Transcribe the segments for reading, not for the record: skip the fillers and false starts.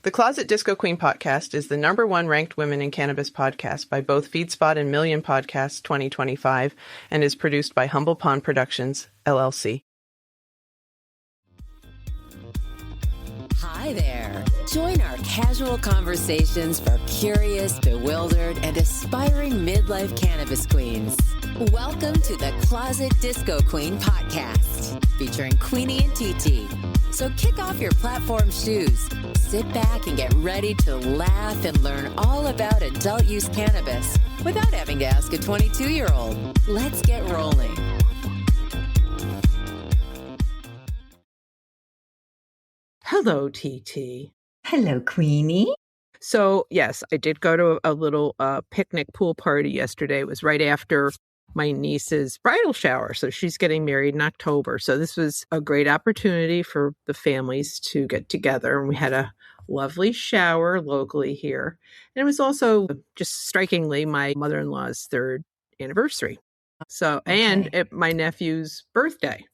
The Closet Disco Queen podcast is the #1 ranked women in cannabis podcast by both FeedSpot and Million Podcasts 2025 and is produced by Humble Pond Productions, LLC. Hi there. Join our casual conversations for curious, bewildered, and aspiring midlife cannabis queens. Welcome to the Closet Disco Queen podcast, featuring Queenie and TT. So kick off your platform shoes, sit back and get ready to laugh and learn all about adult use cannabis without having to ask a 22-year-old. Let's get rolling. Hello, TT. Hello, Queenie. So, yes, I did go to a little picnic pool party yesterday. It was right after my niece's bridal shower. So she's getting married in October. So this was a great opportunity for the families to get together. And we had a lovely shower locally here. And it was also just strikingly my mother-in-law's 3rd anniversary. So, and my nephew's birthday.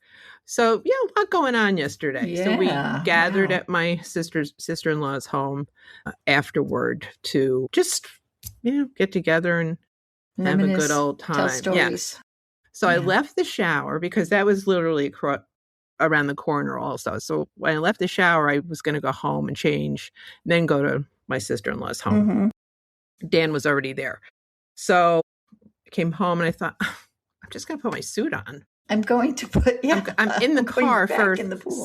So, yeah, a lot going on yesterday. Yeah, so we gathered at my sister-in-law's home afterward to just, get together and have a good old time. Tell stories. Yes. So I left the shower because that was literally around the corner also. So when I left the shower, I was going to go home and change, and then go to my sister-in-law's home. Mm-hmm. Dan was already there. So I came home and I thought, I'm just going to put my suit on. I'm going to put, I'm in the car for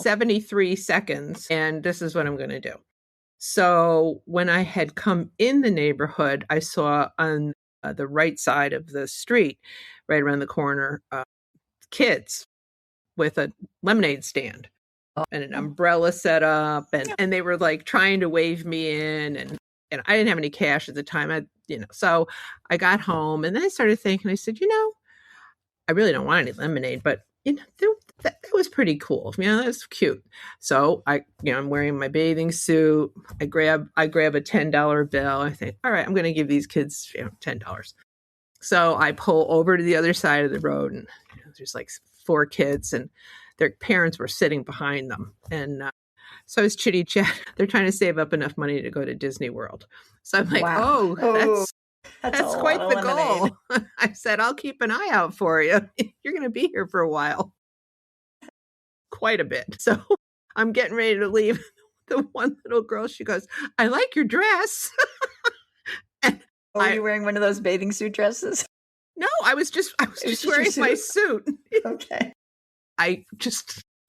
73 seconds, and this is what I'm going to do. So when I had come in the neighborhood, I saw on the right side of the street, right around the corner, kids with a lemonade stand and an umbrella set up, and they were like trying to wave me in, and I didn't have any cash at the time. So I got home, and then I started thinking, I said, I really don't want any lemonade, but that was pretty cool. That was cute. So I'm wearing my bathing suit. I grab a $10 bill. I think, all right, I'm going to give these kids $10. So I pull over to the other side of the road, and there's like 4 kids, and their parents were sitting behind them. And so I was chitty chat. They're trying to save up enough money to go to Disney World. So I'm like, that's quite the goal. I said, I'll keep an eye out for you. You're going to be here for a while. Quite a bit. So I'm getting ready to leave. The one little girl, she goes, I like your dress. Were you wearing one of those bathing suit dresses? No, I was just wearing my suit. Okay. I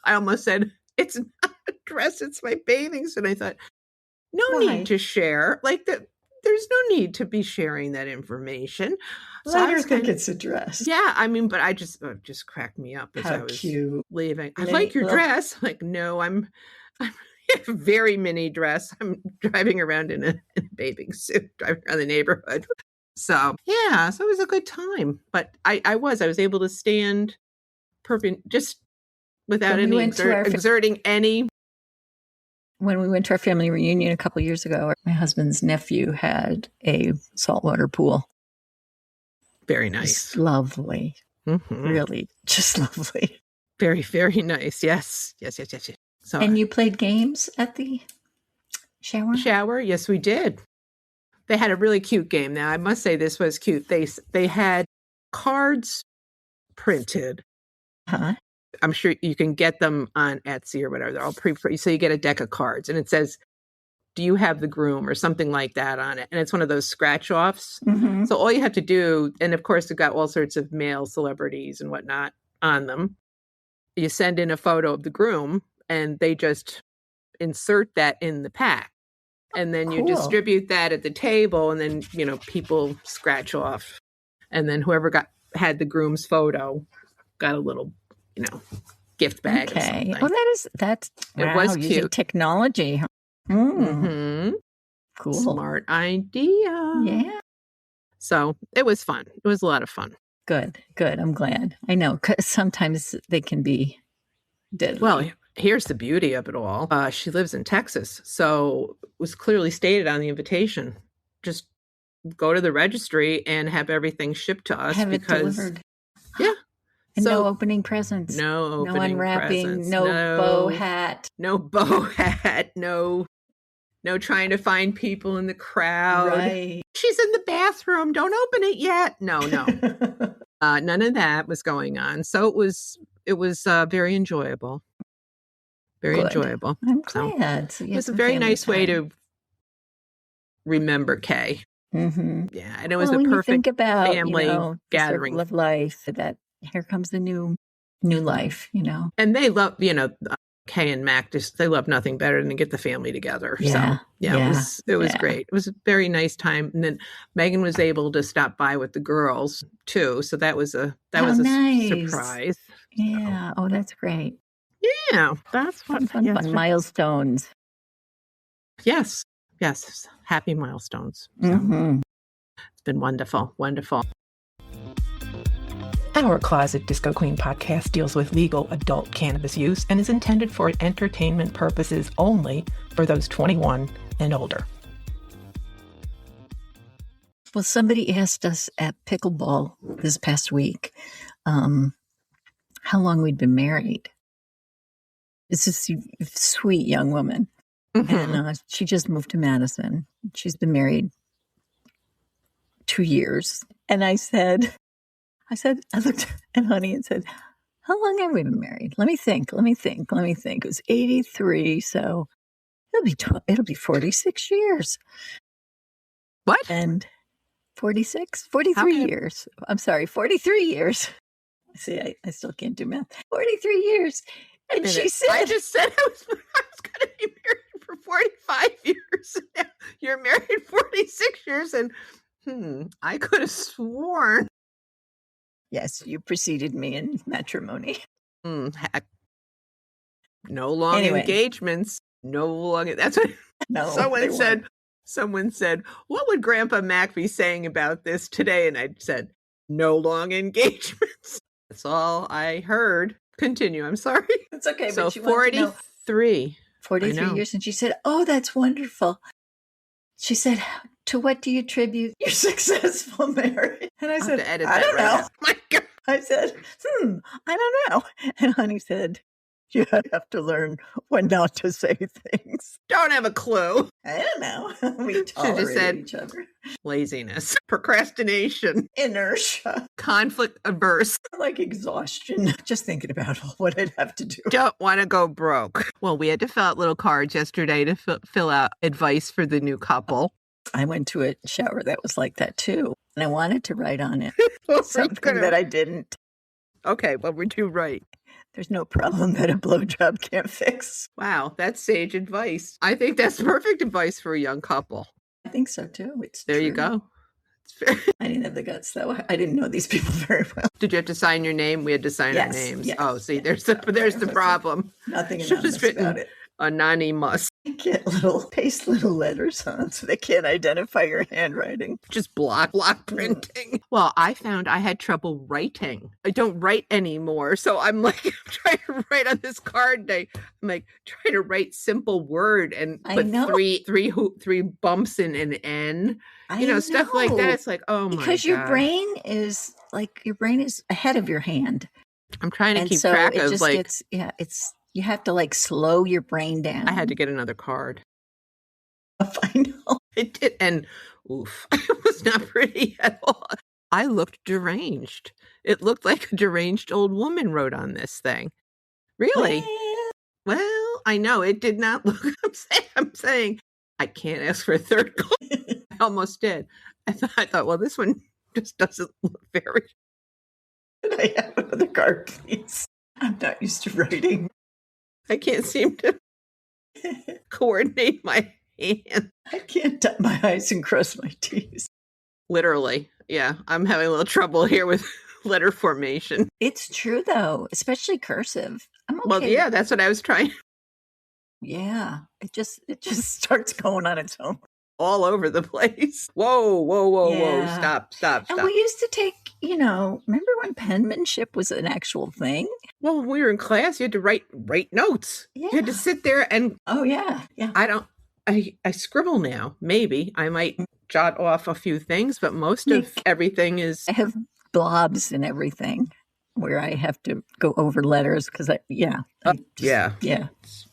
almost said, it's not a dress, it's my bathing suit. And I thought, need to share. There's no need to be sharing that information. So I was think it's a dress. Yeah, but I just cracked me up as I was leaving. I like your dress. I'm like, no, I'm a very mini dress. I'm driving around in a bathing suit, driving around the neighborhood. So yeah, so it was a good time. But I was able to stand just without exerting any. When we went to our family reunion a couple of years ago, my husband's nephew had a saltwater pool. Very nice. Lovely. Mm-hmm. Really, just lovely. Very, very nice. Yes. So, and you played games at the shower? Yes, we did. They had a really cute game. Now, I must say this was cute. They had cards printed. Huh? I'm sure you can get them on Etsy or whatever. They're all pre-printed. So you get a deck of cards, and it says, do you have the groom, or something like that on it? And it's one of those scratch-offs. Mm-hmm. So all you have to do, and of course, they've got all sorts of male celebrities and whatnot on them. You send in a photo of the groom, and they just insert that in the pack. And then you distribute that at the table, and then, people scratch off. And then whoever had the groom's photo got a little gift bag or something. Well, that's it was cute. Using technology. Mm-hmm. Cool. Smart idea. Yeah. So it was fun. It was a lot of fun. Good. I'm glad. I know, 'cause sometimes they can be deadly. Well, here's the beauty of it all. She lives in Texas, so it was clearly stated on the invitation. Just go to the registry and have everything shipped to us. Have it delivered. Yeah. And no opening presents. No unwrapping. Presents. No bow hat. No bow hat. No No trying to find people in the crowd. Right. She's in the bathroom. Don't open it yet. No. None of that was going on. So it was very enjoyable. Very Good. enjoyable. I'm glad. So it was a very nice way to remember Kay. Mm-hmm. Yeah, and it was the perfect family gathering of life. That here comes the new life, And they love, Kay and Mac they love nothing better than to get the family together. Yeah, so it was great. It was a very nice time. And then Megan was able to stop by with the girls too, so that was a nice surprise. Yeah. Oh, that's great. Yeah, that's fun. Milestones. Yes. Happy milestones. So Mm-hmm. It's been wonderful. Our Closet Disco Queen podcast deals with legal adult cannabis use and is intended for entertainment purposes only for those 21 and older. Well, somebody asked us at pickleball this past week how long we'd been married. It's this sweet young woman. Mm-hmm. And she just moved to Madison. She's been married 2 years. And I looked at Honey and said, how long have we been married? Let me think. It was 83. So it'll be 46 years. What? And 43 years. I'm sorry, 43 years. See, I still can't do math. 43 years. And she said, I just said I was going to be married for 45 years. Now you're married 46 years. And I could have sworn. Yes, you preceded me in matrimony. Heck. No long engagements. No long. That's what Someone said, what would Grandpa Mac be saying about this today? And I said, no long engagements. That's all I heard. Continue. I'm sorry. It's okay. So but 43. 43 years. And she said, oh, that's wonderful. She said, to what do you attribute your successful marriage? And I said, I don't know. My God. I said, I don't know. And Honey said, you have to learn when not to say things. Don't have a clue. I don't know. We tolerate each other. Laziness, procrastination, inertia, conflict averse, like exhaustion. Just thinking about what I'd have to do. Don't want to go broke. Well, we had to fill out little cards yesterday to fill out advice for the new couple. I went to a shower that was like that too. And I wanted to write on it well, something that I didn't. Okay, well, we're too right. There's no problem that a blowjob can't fix. Wow, that's sage advice. I think that's perfect advice for a young couple. I think so too. There you go. I didn't have the guts though. I didn't know these people very well. Did you have to sign your name? We had to sign our names. Yes, oh, see, there's the problem. Nothing anonymous about it. Anonymous. Get paste little letters on so they can't identify your handwriting. Just block printing. Well, I found I had trouble writing. I don't write anymore. So I'm like trying to write on this card. I'm like trying to write simple word and put three bumps in an N. Stuff like that. It's like, oh my God. Because your brain is ahead of your hand. I'm trying to keep track of you have to slow your brain down. I had to get another card. I know. It did. And oof, it was not pretty at all. I looked deranged. It looked like a deranged old woman wrote on this thing. Really? Well, I know it did not look. I'm saying I can't ask for a third card. I almost did. I thought, well, this one just doesn't look very. Can I have another card, please? I'm not used to writing. I can't seem to coordinate my hand. I can't dot my I's and cross my T's. Literally. Yeah. I'm having a little trouble here with letter formation. It's true, though, especially cursive. I'm okay. Well, yeah, that's what I was trying. Yeah. It just starts going on its own. All over the place. Whoa. Stop. And we used to take, remember when penmanship was an actual thing? Well, when we were in class, you had to write notes. Yeah. You had to sit there and... Oh, yeah. I scribble now. Maybe I might jot off a few things, but most of everything is... I have blobs and everything where I have to go over letters because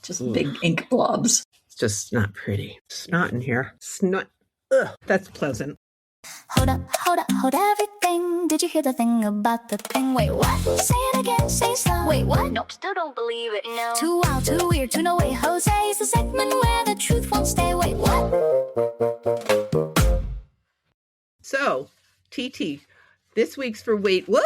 just big ink blobs. just not pretty. Snot in here. Snot. Ugh, that's pleasant. Hold up, everything. Did you hear the thing about the thing? Wait, what? Say it again, say slow. Wait, what? Nope, still don't believe it, no. Too wild, too weird, too no way, Jose. It's the segment where the truth won't stay. Wait, what? So, TT, this week's for Wait, What?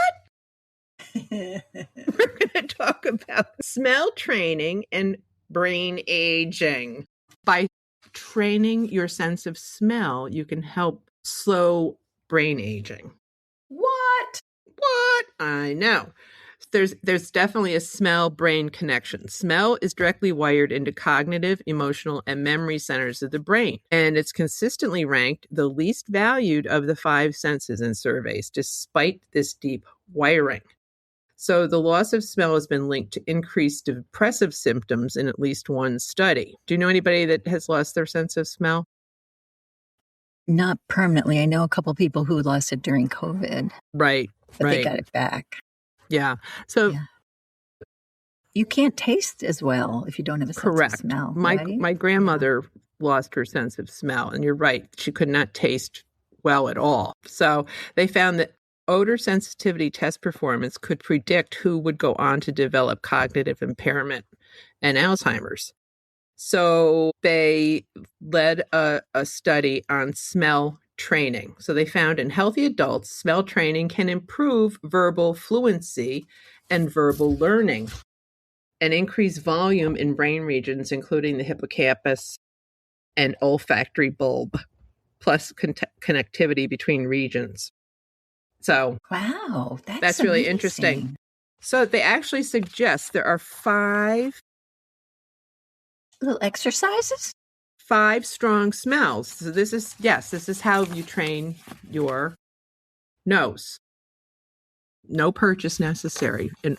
We're going to talk about smell training and brain aging. By training your sense of smell, you can help slow brain aging. What? I know. There's definitely a smell-brain connection. Smell is directly wired into cognitive, emotional, and memory centers of the brain, and it's consistently ranked the least valued of the 5 senses in surveys, despite this deep wiring. So the loss of smell has been linked to increased depressive symptoms in at least one study. Do you know anybody that has lost their sense of smell? Not permanently. I know a couple people who lost it during COVID. Right. But they got it back. Yeah. So you can't taste as well if you don't have a sense of smell. My grandmother lost her sense of smell, and you're right. She could not taste well at all. So they found that odor sensitivity test performance could predict who would go on to develop cognitive impairment and Alzheimer's. So they led a study on smell training. So they found in healthy adults, smell training can improve verbal fluency and verbal learning and increase volume in brain regions, including the hippocampus and olfactory bulb, plus connectivity between regions. So, wow, that's really interesting. So they actually suggest there are 5 little exercises, 5 strong smells. So this is how you train your nose. No purchase necessary in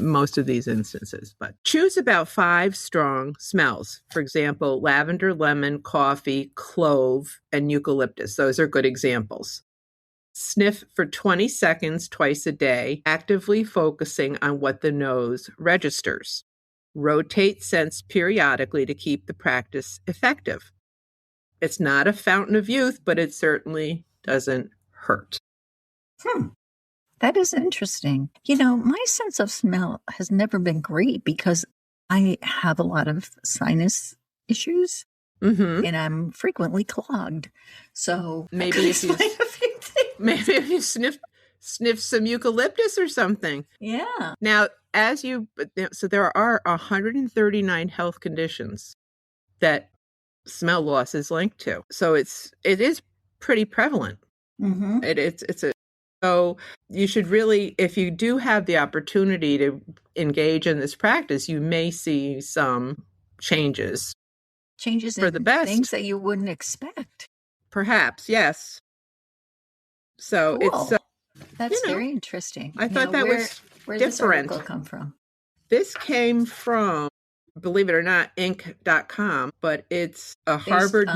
most of these instances, but choose about 5 strong smells. For example, lavender, lemon, coffee, clove, and eucalyptus. Those are good examples. Sniff for 20 seconds twice a day, actively focusing on what the nose registers. Rotate scents periodically to keep the practice effective. It's not a fountain of youth, but it certainly doesn't hurt. That is interesting. You know, my sense of smell has never been great because I have a lot of sinus issues and I'm frequently clogged. So maybe if you sniff some eucalyptus or something. Yeah. Now, so there are 139 health conditions that smell loss is linked to. So it is pretty prevalent. So you should really, if you do have the opportunity to engage in this practice, you may see some changes for the best. Things that you wouldn't expect. Perhaps, yes. So cool. That's very interesting. I thought that was where different. Does this article come from? This came from, believe it or not, Inc.com, but it's a Harvard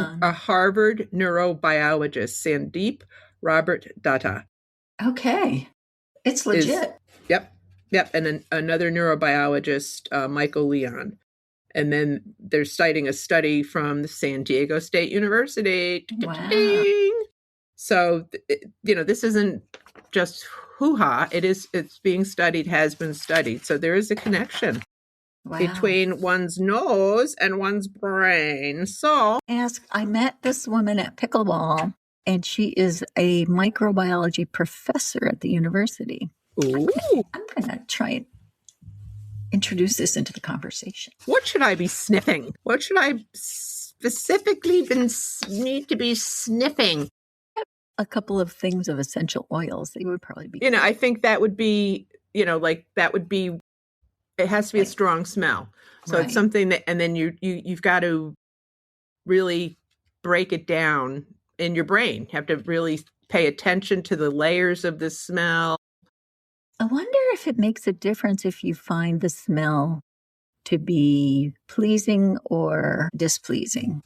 neurobiologist, Sandeep Robert Datta. Okay. It's legit. Yep. And another neurobiologist, Michael Leon. And then they're citing a study from the San Diego State University. Wow. So, this isn't just hoo-ha. It's being studied, has been studied. So there is a connection between one's nose and one's brain. So I met this woman at pickleball, and she is a microbiology professor at the university. Ooh. I'm going to try and introduce this into the conversation. What should I be sniffing? What should I specifically need to be sniffing? A couple of things of essential oils. They would probably be. I think that would be, it has to be a strong smell. So it's something that, and then you've got to really break it down in your brain. You have to really pay attention to the layers of the smell. I wonder if it makes a difference if you find the smell to be pleasing or displeasing,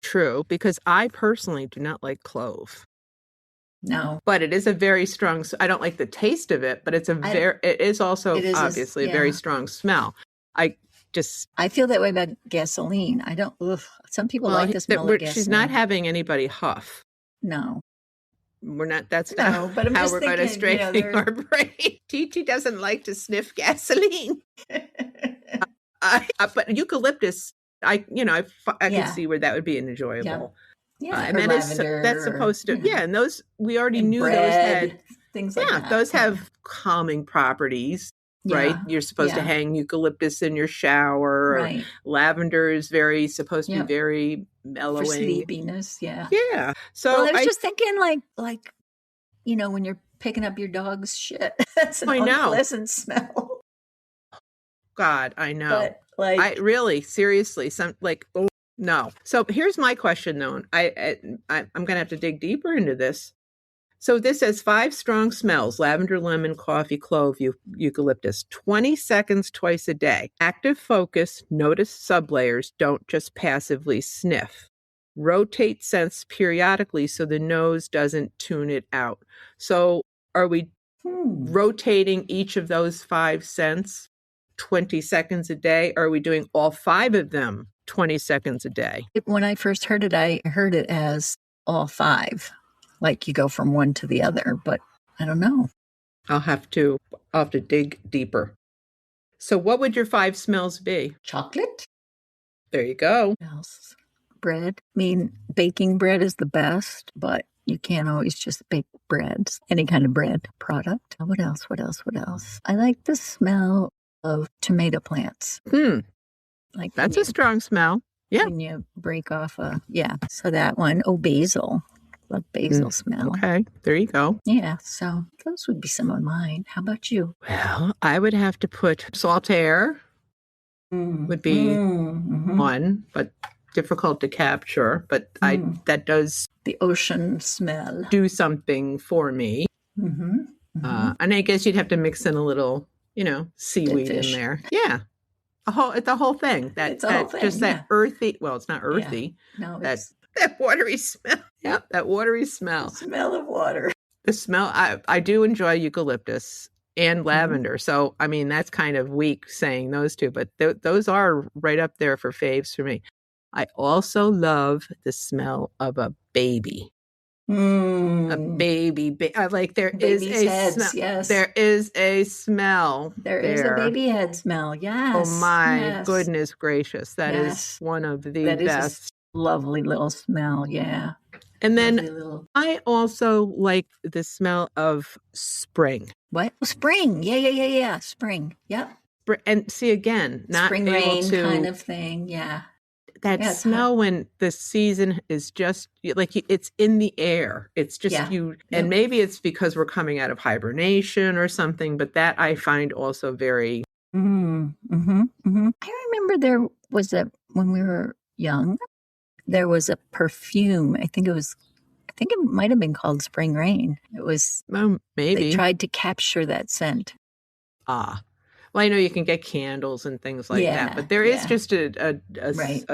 True, because I personally do not like clove. No. But it is a very strong, I don't like the taste of it, but it is also obviously a very strong smell. I just. I feel that way about gasoline. I don't, some people like the smell of gasoline. She's not having anybody huff. No. We're not, that's not but I'm how just we're going to straighten our brain. Chi doesn't like to sniff gasoline. But eucalyptus, I can see where that would be an enjoyable. Yeah, and then that's supposed to, and those, we already knew bread, those had, things like that. Those have calming properties, right? You're supposed to hang eucalyptus in your shower. Right. Lavender is supposed to be very mellowing. For sleepiness, yeah. Yeah. So I was just thinking like, when you're picking up your dog's shit, that's an unpleasant smell. God, I know. But I really, seriously, no. So here's my question, though. I'm going to have to dig deeper into this. So this has 5 strong smells: lavender, lemon, coffee, clove, eucalyptus. 20 seconds twice a day. Active focus, notice sublayers, don't just passively sniff. Rotate scents periodically so the nose doesn't tune it out. So are we rotating each of those 5 scents 20 seconds a day? Or are we doing all 5 of them 20 seconds a day? When I first heard it, I heard it as all 5. Like you go from one to the other, but I don't know. I'll have to dig deeper. So what would your 5 smells be? Chocolate. There you go. What else? Bread. I mean, baking bread is the best, but you can't always just bake bread. Any kind of bread product. What else? I like the smell of tomato plants. Like that's a strong smell. Yeah. When you break off so that one. Oh, basil. Love basil smell. Okay, there you go. Yeah, so those would be some of mine. How about you? Well, I would have to put saltaire would be one, but difficult to capture. But that does the ocean smell do something for me. And I guess you'd have to mix in a little, seaweed in there. Yeah. The whole thing. That earthy. Well, it's not earthy. Yeah. No, that watery smell. Yeah, that watery smell. The smell of water. The smell. I do enjoy eucalyptus and lavender. So, I mean, that's kind of weak saying those two, but those are right up there for faves for me. I also love the smell of a baby. A baby. Like there is a smell. Yes. There is a smell. There is a baby head smell. Yes. Oh my goodness gracious. That is one of the best. Lovely little smell. Yeah. And then I also like the smell of spring. What? Spring. Yeah. Spring. Yep. And see, again, not spring able rain to, kind of thing. Yeah. That smell when the season is just like it's in the air. It's just and maybe it's because we're coming out of hibernation or something, but that I find also very. I remember there was when we were young, there was a perfume. I think it might have been called Spring Rain. It was maybe they tried to capture that scent. Well, I know you can get candles and things like that, but there is just a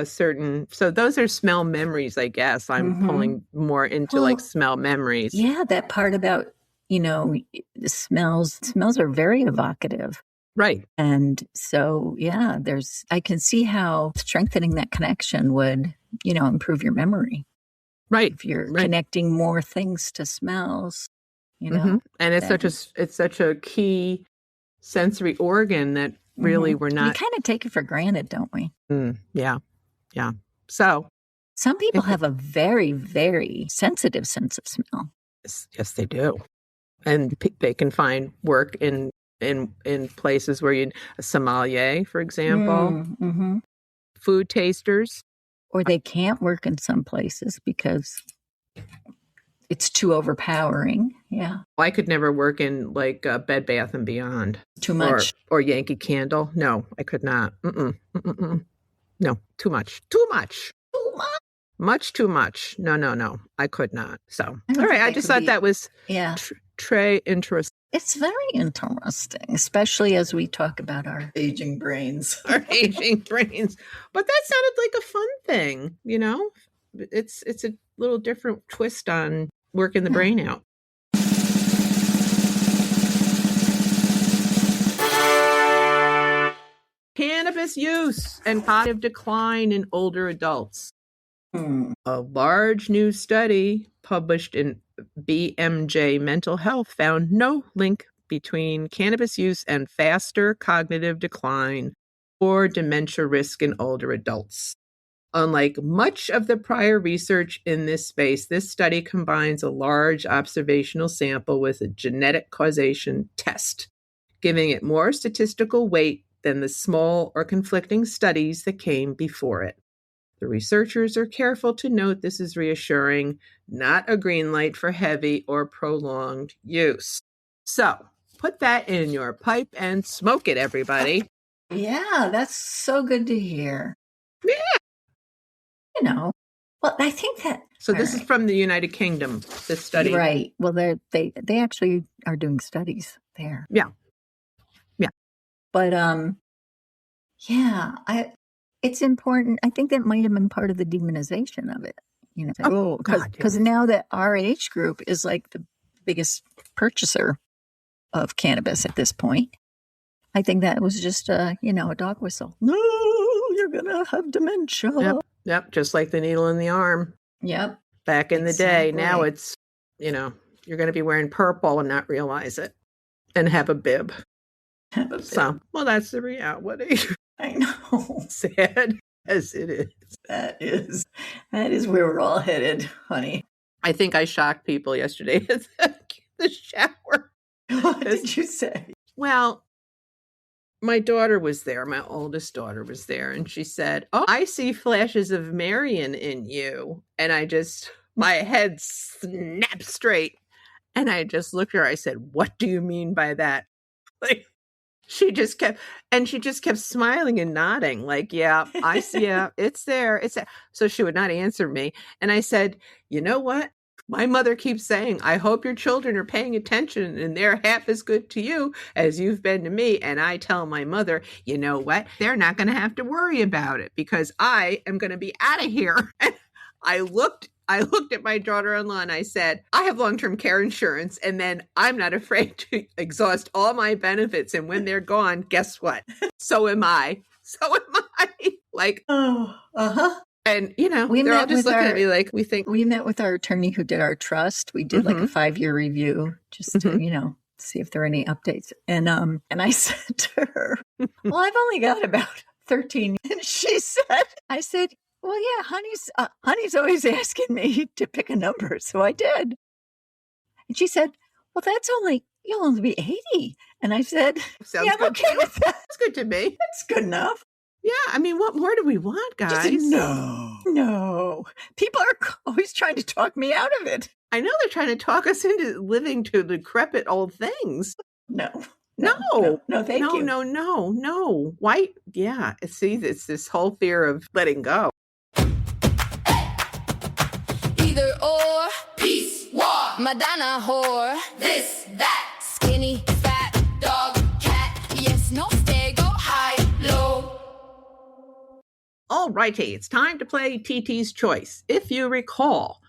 certain. So those are smell memories, I guess. I'm pulling more into like smell memories. Yeah, that part about the smells. Smells are very evocative. Right. And so, I can see how strengthening that connection would, improve your memory. Right. If you're connecting more things to smells, And it's such a key sensory organ that really we're not. We kind of take it for granted, don't we? Yeah. So some people have a very, very sensitive sense of smell. Yes, they do. And they can find work in places where a sommelier, for example, food tasters. Or they can't work in some places because it's too overpowering. Yeah. I could never work in like Bed Bath & Beyond. Too much. Or Yankee Candle. No, I could not. No, too much. Much too much. No. I could not. So, all right. I just thought that was très interesting. It's very interesting, especially as we talk about our aging brains. But that sounded like a fun thing, It's a little different twist on working the brain out. cannabis use and cognitive decline in older adults. A large new study published in BMJ Mental Health found no link between cannabis use and faster cognitive decline or dementia risk in older adults. Unlike much of the prior research in this space, this study combines a large observational sample with a genetic causation test, giving it more statistical weight than the small or conflicting studies that came before it. The researchers are careful to note this is reassuring, not a green light for heavy or prolonged use. So, put that in your pipe and smoke it, everybody. Yeah, that's so good to hear. Yeah. You know, well, I think that. So this is from the United Kingdom, this study. Right. Well, they actually are doing studies there. Yeah. Yeah. But, yeah, it's important. I think that might have been part of the demonization of it. You know, because now that our age group is like the biggest purchaser of cannabis at this point, I think that was just a dog whistle. No, you're gonna have dementia. Yep. Just like the needle in the arm. Yep. Back in the day. Now it's, you're going to be wearing purple and not realize it and have a bib. So, well, that's the reality. I know. Sad as it is. That is where we're all headed, honey. I think I shocked people yesterday at the shower. What did you say? Well, my daughter was there. My oldest daughter was there. And she said, "Oh, I see flashes of Marion in you." And my head snapped straight. And I just looked at her. I said, "What do you mean by that?" Like, she just kept smiling and nodding. Like, yeah, I see. Yeah, it's there. It's there. So she would not answer me. And I said, "You know what? My mother keeps saying, I hope your children are paying attention and they're half as good to you as you've been to me." And I tell my mother, "You know what? They're not going to have to worry about it because I am going to be out of here." And I looked at my daughter-in-law and I said, "I have long-term care insurance, and then I'm not afraid to exhaust all my benefits. And when they're gone, guess what? So am I. So am I." Like, and, they're all just looking at me like, we met with our attorney who did our trust. We did like a 5-year review just to, see if there are any updates. And I said to her, "Well, I've only got about 13. And I said, "Well, yeah, honey's always asking me to pick a number." So I did. And she said, "Well, you'll only be 80. And I said, "Sounds yeah, I'm okay with that. That's good to me. That's good enough." Yeah, I mean, what more do we want, guys? Said, no. People are always trying to talk me out of it. I know they're trying to talk us into living to decrepit old things. No, thank you. No. Why? Yeah, see, it's this whole fear of letting go. Either or, peace, war, Madonna, whore, this, that, skinny, fat, dog, cat, yes, no, stay, go, high, low. All righty, it's time to play TT's Choice. If you recall,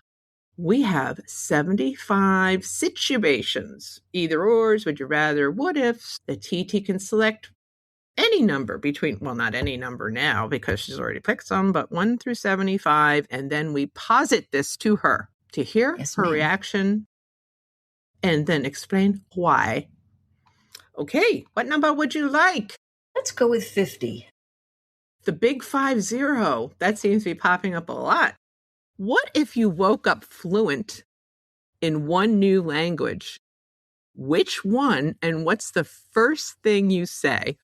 we have 75 situations, either ors, would you rather, what ifs. The TT can select any number between, well, not any number now because she's already picked some, but 1 through 75. And then we posit this to her to hear her reaction and then explain why. Okay, what number would you like? Let's go with 50. The big 50. That seems to be popping up a lot. What if you woke up fluent in one new language? Which one, and what's the first thing you say?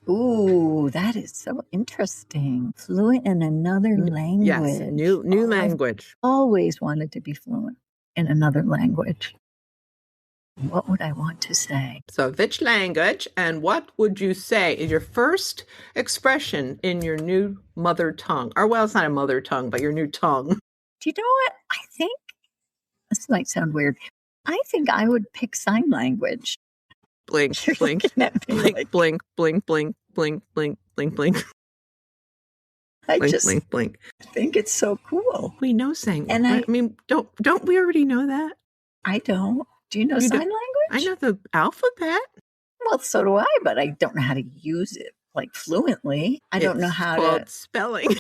Ooh, that is so interesting. Fluent in another language. Yes, new language. I've always wanted to be fluent in another language. What would I want to say? So which language and what would you say is your first expression in your new mother tongue? Or, well, it's not a mother tongue, but your new tongue. Do you know what? I think, this might sound weird, I think I would pick sign language. Blink, blink, blink, blink, blink, blink, blink, blink, blink, blink. Blink. I think it's so cool. We know saying, and I mean, don't we already know that? I don't. Do you know sign language? I know the alphabet. Well, so do I, but I don't know how to use it like fluently. I don't know how to spelling.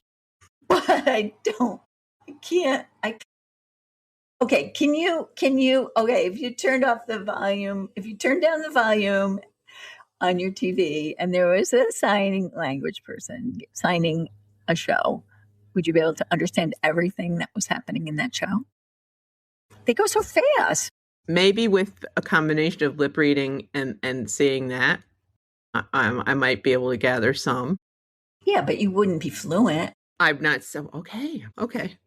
But I can't. Okay, can you okay, if you turned off the volume, if you turned down the volume on your TV and there was a signing language person signing a show, would you be able to understand everything that was happening in that show? They go so fast. Maybe with a combination of lip reading and seeing that, I might be able to gather some. Yeah, but you wouldn't be fluent. I'm not so okay.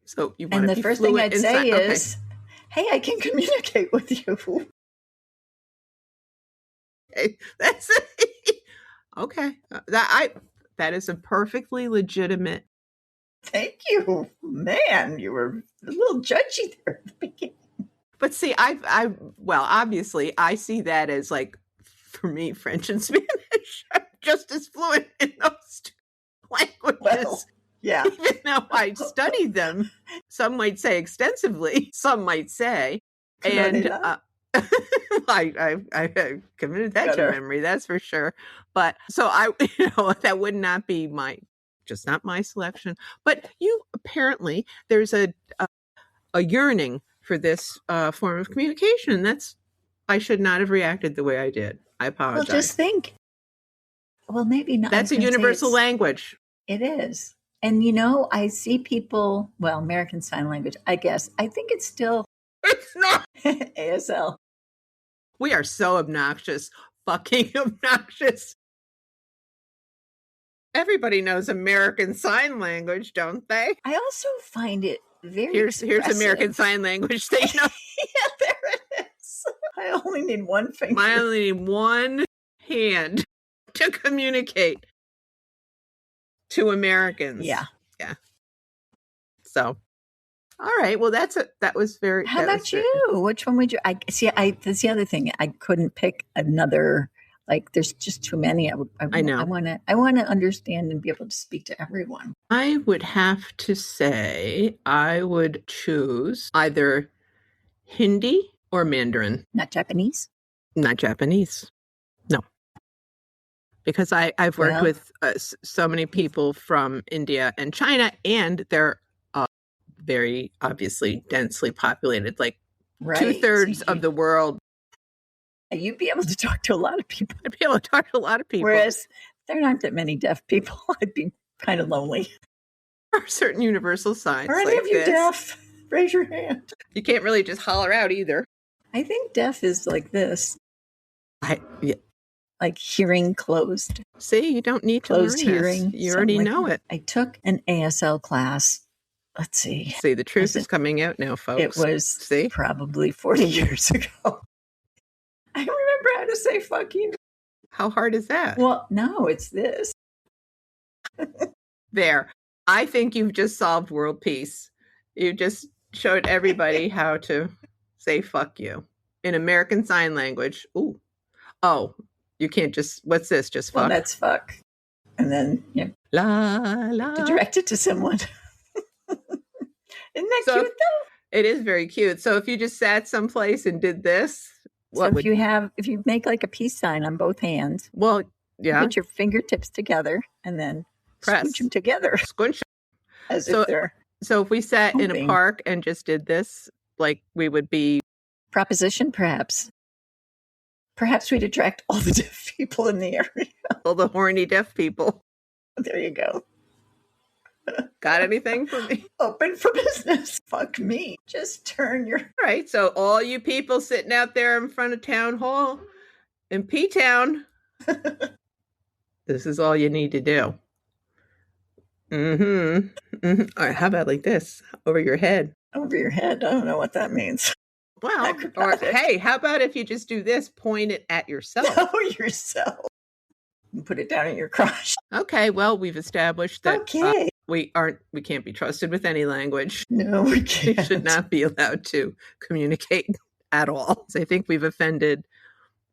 So you want and to the be first thing I'd say okay. is, "Hey, I can communicate with you." Hey, that's it. Okay. That is a perfectly legitimate. Thank you, man. You were a little judgy there at the beginning. But see, well, obviously, I see that as like, for me, French and Spanish. I'm just as fluent in those two languages. Well, yeah. Even though I studied them, some might say extensively, some might say. And I committed that to memory, that's for sure. But so that would not be not my selection. But apparently there's a yearning for this form of communication. I should not have reacted the way I did. I apologize. Well, just think. Well, maybe not. That's a universal language. It is. And, I see people, American Sign Language, I guess. I think it's still. It's not. ASL. We are so obnoxious. Fucking obnoxious. Everybody knows American Sign Language, don't they? I also find it very Here's American Sign Language. Yeah, there it is. I only need one finger. I only need one hand to communicate to Americans. Yeah. So, all right. Well, that was very. How about you? Which one would you? That's the other thing. I couldn't pick another. Like, there's just too many. I know. I want to understand and be able to speak to everyone. I would have to say I would choose either Hindi or Mandarin. Not Japanese? Not Japanese. No. Because I've worked with so many people from India and China, and they're very obviously densely populated, like 2/3 of the world. You'd be able to talk to a lot of people. I'd be able to talk to a lot of people. Whereas there aren't that many deaf people. I'd be kind of lonely. There are certain universal signs. Are any of you deaf? Raise your hand. You can't really just holler out either. I think deaf is like this. Like hearing closed. See, you don't need to learn closed hearing. You already know it. I took an ASL class. Let's see. See, the truth is coming out now, folks. It was probably 40 years ago. I remember how to say fuck you. How hard is that? Well, no, it's this. There. I think you've just solved world peace. You just showed everybody how to say fuck you in American Sign Language. Ooh. Oh, you can't just, what's this? Just fuck? Well, that's fuck. And then, la, la. To direct it to someone. Isn't that cute, though? It is very cute. So if you just sat someplace and did this, if you make like a peace sign on both hands, well, yeah, put your fingertips together and then press them together, squinch as if they're. So if we sat in a park and just did this, like we would be proposition, perhaps we'd attract all the deaf people in the area, all the horny deaf people. There you go. Got anything for me? Open for business. Fuck me. Just turn your... All right. So all you people sitting out there in front of town hall in P-Town, this is all you need to do. All right. How about like this? Over your head. Over your head? I don't know what that means. Well, or hey, how about if you just do this, point it at yourself? Oh, yourself. And put it down in your crotch. Okay. Well, we've established that we can't be trusted with any language. No, we can't. We should not be allowed to communicate at all. So I think we've offended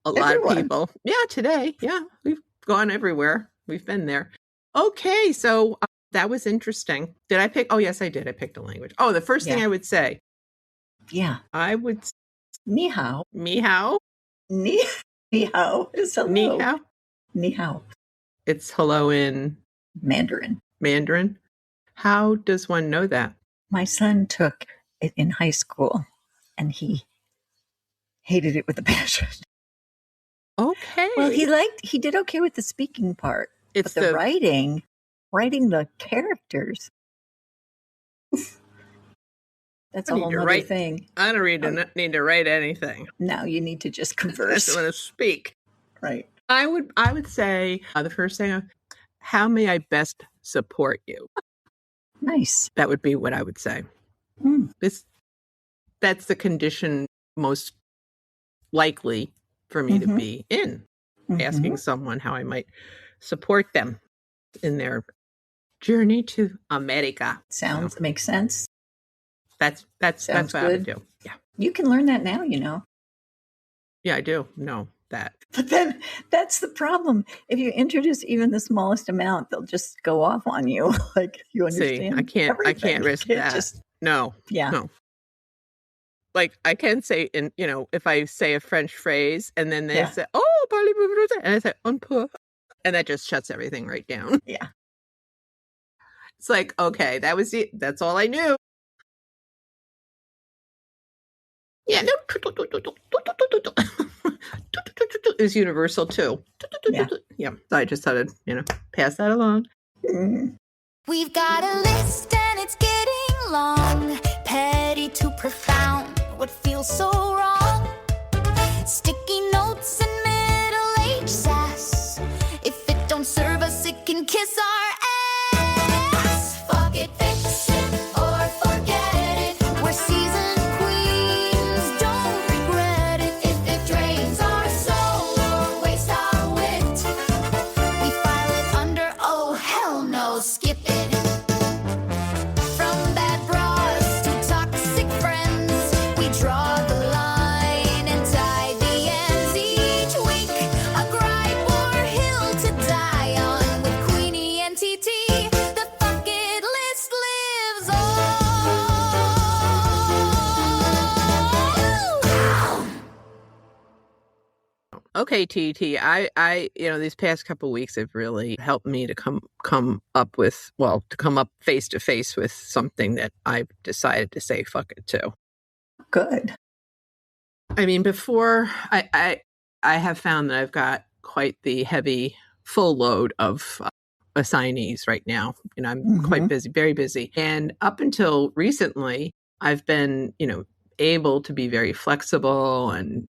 a lot of people. Yeah, today. Yeah, we've gone everywhere. We've been there. Okay, so that was interesting. Did I pick? Oh, yes, I did. I picked a language. Oh, the first thing I would say. Yeah. I would. Ni hao. Ni hao. Ni hao is hello. Ni hao. Ni hao. It's hello in Mandarin. Mandarin. How does one know that? My son took it in high school, and he hated it with a passion. Okay. Well, he did okay with the speaking part. It's but the writing the characters. That's a whole other thing. I don't need to write anything. No, you need to just converse. I just want to speak. Right. I would say the first thing, how may I best support you? Nice. That would be what I would say. That's the condition most likely for me to be in, asking someone how I might support them in their journey to America. Makes sense. That's what I would do. Yeah. You can learn that now, you know. Yeah, I do know that. But then that's the problem. If you introduce even the smallest amount, they'll just go off on you. Like, you understand? See, I can't risk that. No. Yeah. No. Like, I can say, if I say a French phrase and then they say, oh, parlez-vous, and I say, on peut, and that just shuts everything right down. Yeah. It's like, okay, that was it. That's all I knew. Yeah, no. Is universal too. Yeah. So I just thought I'd, pass that along. We've got a list and it's getting long. Petty to profound. What feels so wrong? Sticky notes and middle-aged sass. If it don't serve us, it can kiss our ass. Fuck it, fix it, or forget it. We're seasoned queens, don't regret it. If it drains our soul or wastes our wit, we file it under, oh hell no, skip it. From bad bras to toxic friends, we draw the line and tie the ends each week. A gripe or hill to die on with Queenie and TT. The bucket list lives on. Okay, TT. I these past couple of weeks have really helped me to come up face to face with something that I've decided to say fuck it to. Good. I mean, before I have found that I've got quite the heavy full load of assignees right now. I'm quite busy, very busy. And up until recently, I've been, able to be very flexible and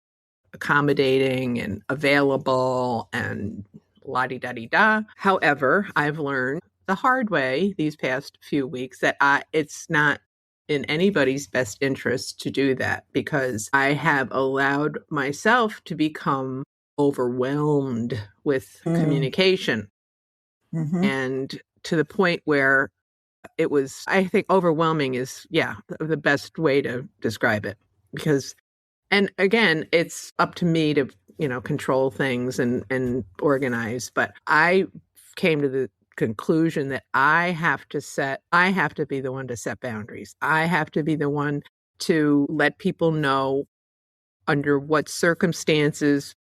accommodating and available and la-di-da-di-da. However, I've learned the hard way these past few weeks that it's not in anybody's best interest to do that, because I have allowed myself to become overwhelmed with communication. And to the point where it was, I think overwhelming is, the best way to describe it. Because, and again, it's up to me to, control things and organize. But I came to the conclusion that I have to be the one to set boundaries. I have to be the one to let people know under what circumstances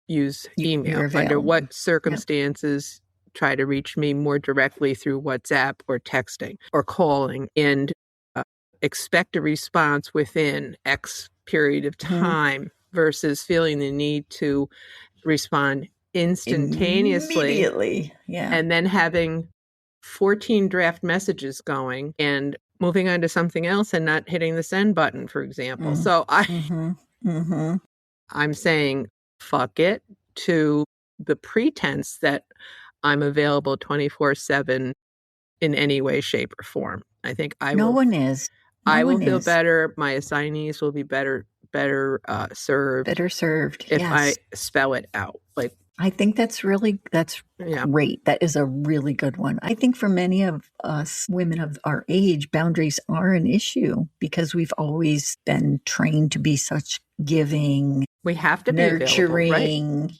use email, under what circumstances try to reach me more directly through WhatsApp or texting or calling, and expect a response within X period of time versus feeling the need to respond instantaneously. Immediately. Yeah. And then having 14 draft messages going and moving on to something else and not hitting the send button, for example. So I'm saying fuck it to the pretense that I'm available 24/7 in any way, shape, or form. I think no one is. I will feel better. My assignees will be better served. Better served. If I spell it out. Like, I think that's great. That is a really good one. I think for many of us women of our age, boundaries are an issue because we've always been trained to be such giving. We have to be nurturing, right?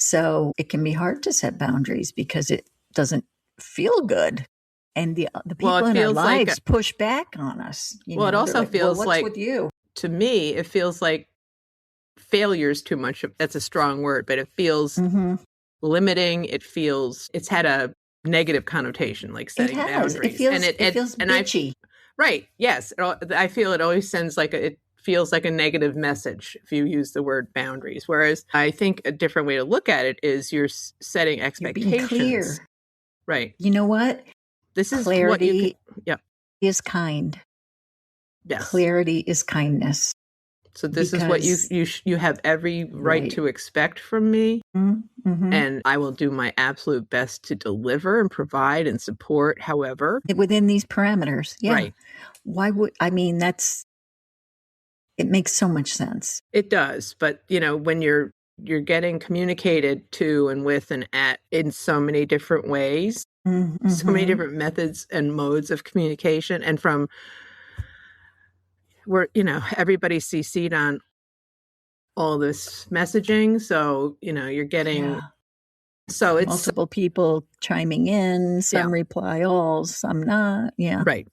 So it can be hard to set boundaries because it doesn't feel good. And the people in our lives push back on us. It also feels what's like, with you? To me, it feels like failure is too much. That's a strong word, but it feels limiting. It's had a negative connotation, like setting boundaries. It feels bitchy. Right. Yes. I feel it always sends it feels like a negative message if you use the word boundaries. Whereas I think a different way to look at it is you're setting expectations. You're being clear. Right. You know what? This is clarity yeah. is kind. Yes. Clarity is kindness. So this is what you have every right to expect from me. Mm-hmm. And I will do my absolute best to deliver and provide and support, however. Within these parameters. Yeah. Right. It makes so much sense. It does. But, when you're getting communicated to and with and at in so many different ways, mm-hmm. so many different methods and modes of communication, and from where, everybody's CC'd on all this messaging. So, you're getting, so it's multiple people chiming in, some reply all, some not. Yeah. Right.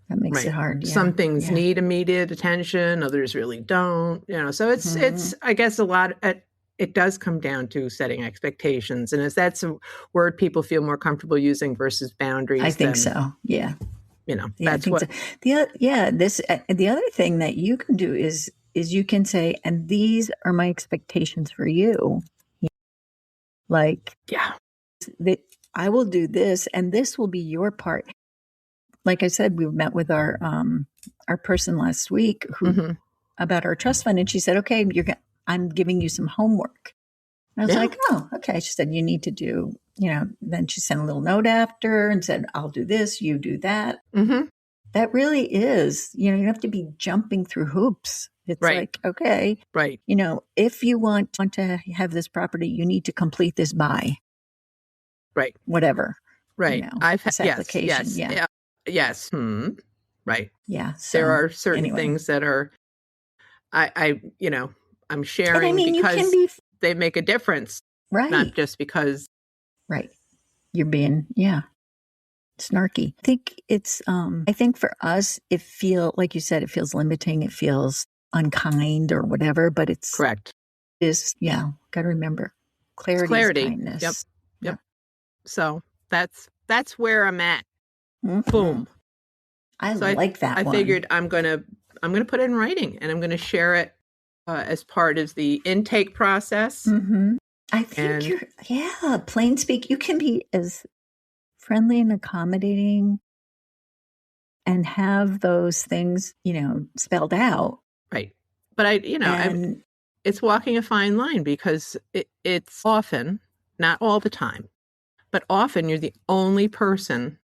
That makes it hard. Yeah. Some things need immediate attention. Others really don't, so it's, I guess it does come down to setting expectations. And that's a word people feel more comfortable using versus boundaries. I think so. Yeah. That's what. So. The other thing that you can do is you can say, and these are my expectations for you. I will do this, and this will be your part. Like I said, we met with our person last week who about our trust fund, and she said, "Okay, I'm giving you some homework." And I was like, "Oh, okay." She said, "You need to do." Then she sent a little note after and said, "I'll do this, you do that." Mm-hmm. That really is, you don't have to be jumping through hoops. It's like, okay, right. If you want to have this property, you need to complete this by, right, whatever, right. I've had application, yes, right, yeah. So, there are certain things that are, I'm sharing because they make a difference, right? Not just because, right. You're being, snarky. I think it's, I think for us, like you said, it feels limiting. It feels unkind or whatever, but it's correct. Got to remember clarity. Is kindness. Yep. So that's where I'm at. Mm-hmm. Boom. I like that. I figured I'm going to put it in writing, and I'm going to share it as part of the intake process. Mm-hmm. I think plain speak. You can be as friendly and accommodating and have those things, spelled out. Right. But it's walking a fine line because it's often, not all the time, but often you're the only person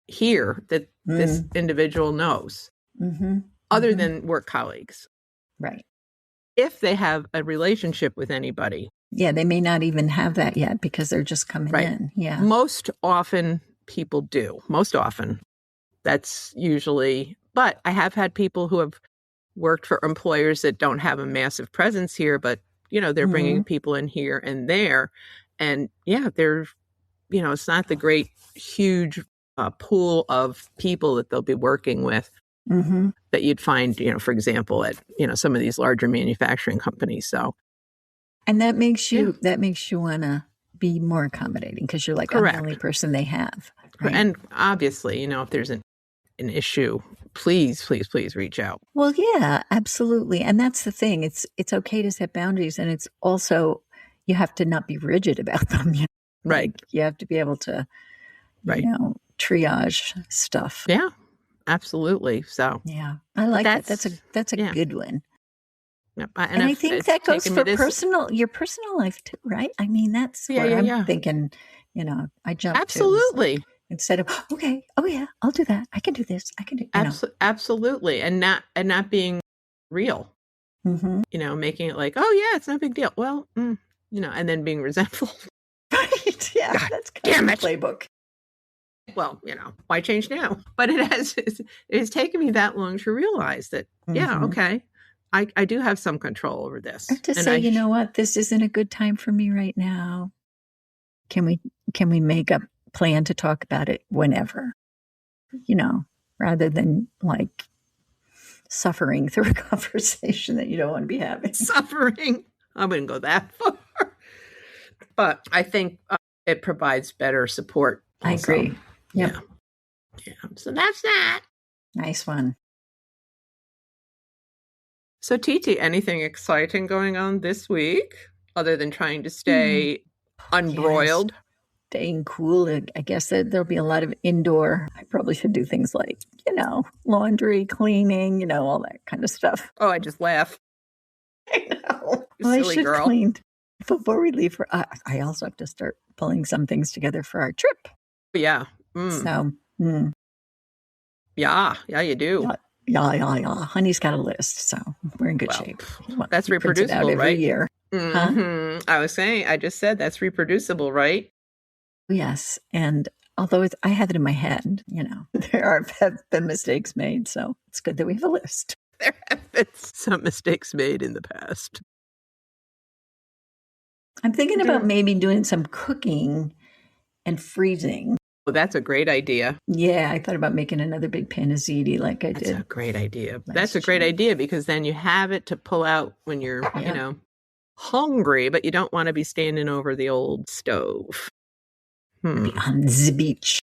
here that this individual knows, other than work colleagues. Right. If they have a relationship with anybody. Yeah, they may not even have that yet because they're just coming in. Yeah. Most often people do. Most often. That's usually, but I have had people who have worked for employers that don't have a massive presence here, but, they're bringing people in here and there. And they're, it's not the great, huge pool of people that they'll be working with that you'd find, for example, at, some of these larger manufacturing companies. So. And that makes you want to be more accommodating because you're like, I'm the only person they have. Right? And obviously, if there's an issue, please reach out. Well, yeah, absolutely. And that's the thing. It's okay to set boundaries, and it's also, you have to not be rigid about them. Right. Like, you have to be able to, triage stuff. Yeah, absolutely. So yeah, I like that. That's a good one. Yep. And I think that goes for your personal life too, right? I mean, that's what I'm thinking. I jump absolutely. Instead of, okay, oh yeah, I'll do that. I can do this. I can do absolutely, and not being real. Making it like, oh yeah, it's no big deal. Well, and then being resentful. Right? Yeah, God, that's kind of the playbook. Well, why change now? But it has taken me that long to realize that. Yeah, okay, I do have some control over this. To say, you know what, this isn't a good time for me right now. Can we make a plan to talk about it whenever, rather than like suffering through a conversation that you don't want to be having. Suffering. I wouldn't go that far. But I think it provides better support also. I agree. Yep. Yeah. So that's that. Nice one. So Titi, anything exciting going on this week other than trying to stay unbroiled? Yes. Staying cool. I guess that there'll be a lot of indoor. I probably should do things like, laundry, cleaning, all that kind of stuff. Oh, I just laugh. I know. Well, I should clean before we leave. I also have to start pulling some things together for our trip. Yeah. So. Yeah, you do. Yeah. Honey's got a list, so we're in good shape. That's reproducible, every right? Year. Mm-hmm. Huh? I just said that's reproducible, right? Yes, and although I have it in my head, there have been mistakes made, so it's good that we have a list. There have been some mistakes made in the past. I'm thinking about maybe doing some cooking and freezing. Well, that's a great idea. Yeah, I thought about making another big pan of ziti like I did. That's a great idea. That's a great idea because then you have it to pull out when you're, hungry, but you don't want to be standing over the old stove. Be on the beach.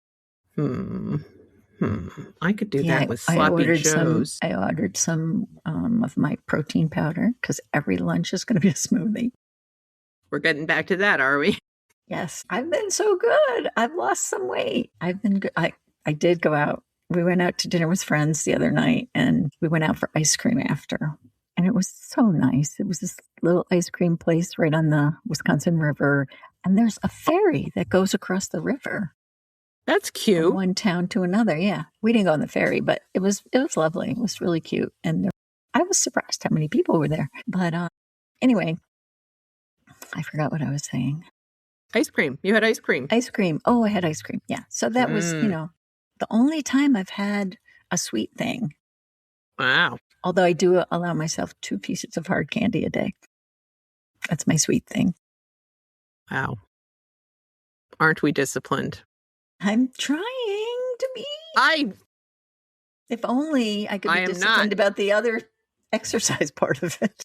I could do that with sloppy joes. I ordered some of my protein powder because every lunch is going to be a smoothie. We're getting back to that, are we? Yes, I've been so good. I've lost some weight. I've been good. I did go out. We went out to dinner with friends the other night, and we went out for ice cream after. And it was so nice. It was this little ice cream place right on the Wisconsin River. And there's a ferry that goes across the river. That's cute. From one town to another. Yeah. We didn't go on the ferry, but it was lovely. It was really cute. And I was surprised how many people were there. But anyway, I forgot what I was saying. Ice cream. You had ice cream. Ice cream. Oh, I had ice cream. Yeah. So that was, the only time I've had a sweet thing. Wow. Although I do allow myself 2 pieces of hard candy a day. That's my sweet thing. Wow. Aren't we disciplined? I'm trying to be. If only I could be disciplined about the other exercise part of it.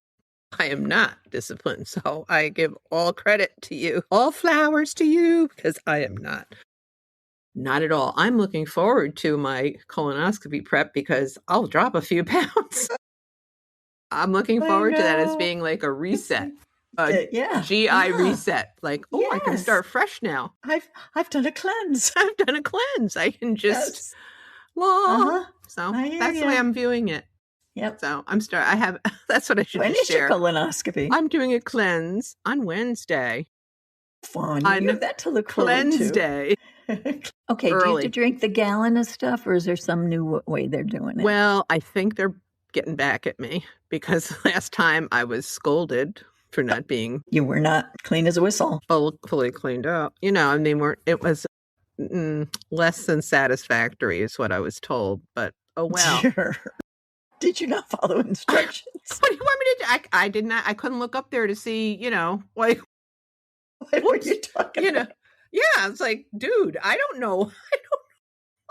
I am not disciplined, so I give all credit to you, all flowers to you, because I am not. Not at all. I'm looking forward to my colonoscopy prep because I'll drop a few pounds. I'm looking forward to that as being like a reset. GI reset. Like, I can start fresh now. I've done a cleanse. I've done a cleanse. I can just So that's the way I'm viewing it. Yep. So that's what I should share. When is your colonoscopy? I'm doing a cleanse on Wednesday. Fun. You have that to look forward to. Cleanse day. Okay. Do you have to drink the gallon of stuff, or is there some new way they're doing it? Well, I think they're getting back at me because last time I was scolded for not being. You were not clean as a whistle. Fully cleaned up. It was less than satisfactory is what I was told, but oh well. Sure. Did you not follow instructions? What do you want me to do? I did not. I couldn't look up there to see, like. What were you talking about? Yeah, it's like, dude, I don't know.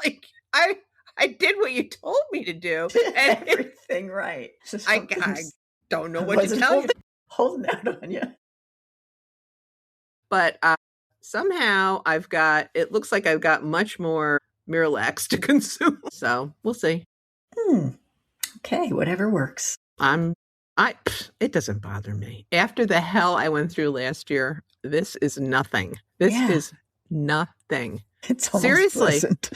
I did what you told me to do. And everything right. I don't know what to tell you. Holding out on you. But somehow it looks like I've got much more Miralax to consume. So we'll see. Okay, whatever works. It doesn't bother me. After the hell I went through last year, this is nothing. This is nothing. It's almost seriously. Pleasant.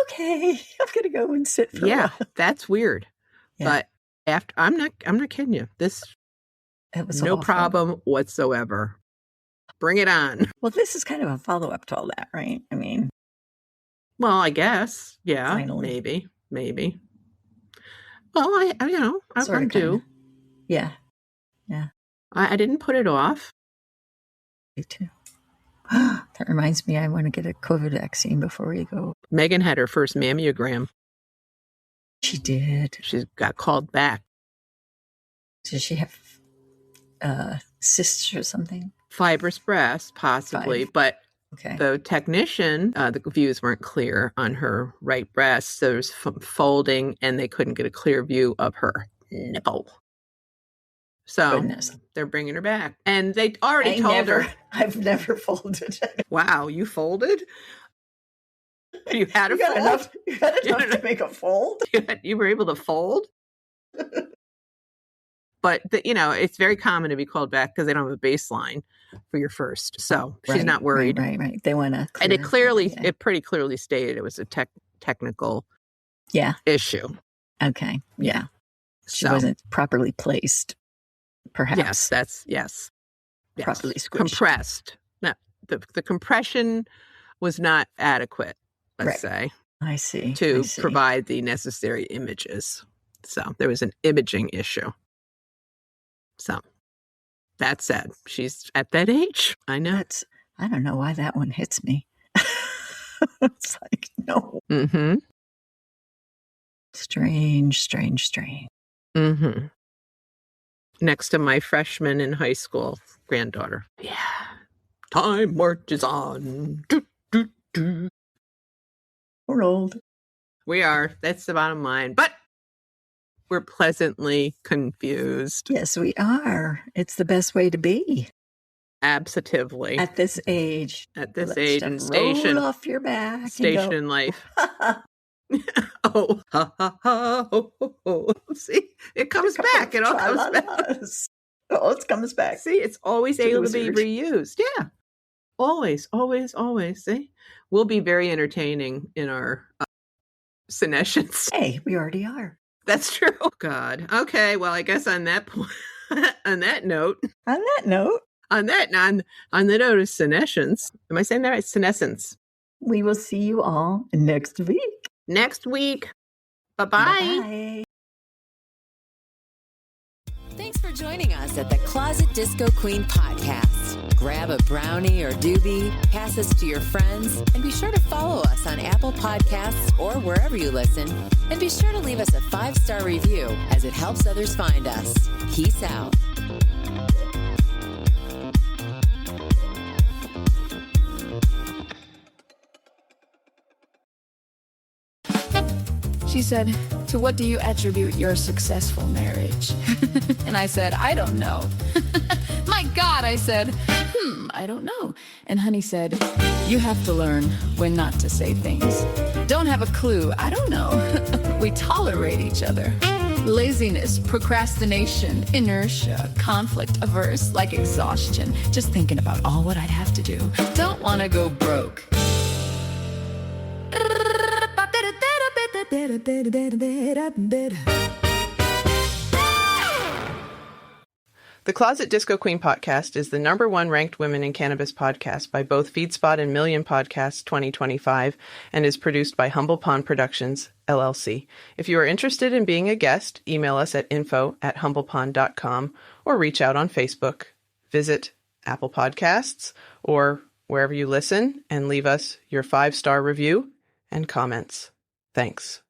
Okay, I'm gonna go and sit for a while. That's weird. Yeah. But I'm not kidding you. It was no problem whatsoever. Bring it on. Well, this is kind of a follow-up to all that, right? I mean, well, I guess, yeah, finally. maybe. Well, I'm due. Yeah. I didn't put it off. Me too. That reminds me, I want to get a COVID vaccine before we go. Megan had her first mammogram. She did. She got called back. Does she have cysts or something? Fibrous breast, possibly, but the technician, the views weren't clear on her right breast. So there was folding, and they couldn't get a clear view of her nipple. So Goodness. they're bringing her back. And they already told her. I've never folded. Wow, you folded? You had You got enough to make a fold? You were able to fold? But, it's very common to be called back because they don't have a baseline for your first. So she's not worried. Right. They want to. And it pretty clearly stated it was a technical issue. Okay. Yeah. She wasn't properly placed, perhaps. Yes. Properly squished. Compressed. No, the compression was not adequate, let's say. I see. To provide the necessary images. So there was an imaging issue. So that said, she's at that age. I know. I don't know why that one hits me. It's like, no. Mm-hmm. Strange. Mm-hmm. Next to my freshman in high school granddaughter. Yeah. Time marches on. We're old. We are. That's the bottom line. But we're pleasantly confused. Yes, we are. It's the best way to be. Absolutely. At this age. And station. Roll off your back. Station in life. Oh, ha, ha, ha, ho, ho, ho. See, it comes back. It all comes back. Oh, it comes back. See, it's always able to be reused. Yeah. Always. See, we'll be very entertaining in our senescence. Hey, we already are. That's true. Oh, God. Okay. Well, I guess on that point, on the note of senescence, am I saying that right? Senescence. We will see you all next week. Bye-bye. Bye. Thanks for joining us at the Closet Disco Queen podcast. Grab a brownie or doobie, pass us to your friends, and be sure to follow us on Apple Podcasts or wherever you listen. And be sure to leave us a 5-star review as it helps others find us. Peace out. She said, "To what do you attribute your successful marriage?" And I said, "I don't know." My God, I said, I don't know. And Honey said, "You have to learn when not to say things." Don't have a clue. I don't know. We tolerate each other. Laziness, procrastination, inertia, conflict averse, like exhaustion. Just thinking about all what I'd have to do. Don't want to go broke. The Closet Disco Queen podcast is the #1 ranked women in cannabis podcast by both FeedSpot and Million Podcasts 2025 and is produced by Humble Pond Productions, LLC. If you are interested in being a guest, email us at info@humblepond.com or reach out on Facebook. Visit Apple Podcasts or wherever you listen and leave us your 5-star review and comments. Thanks.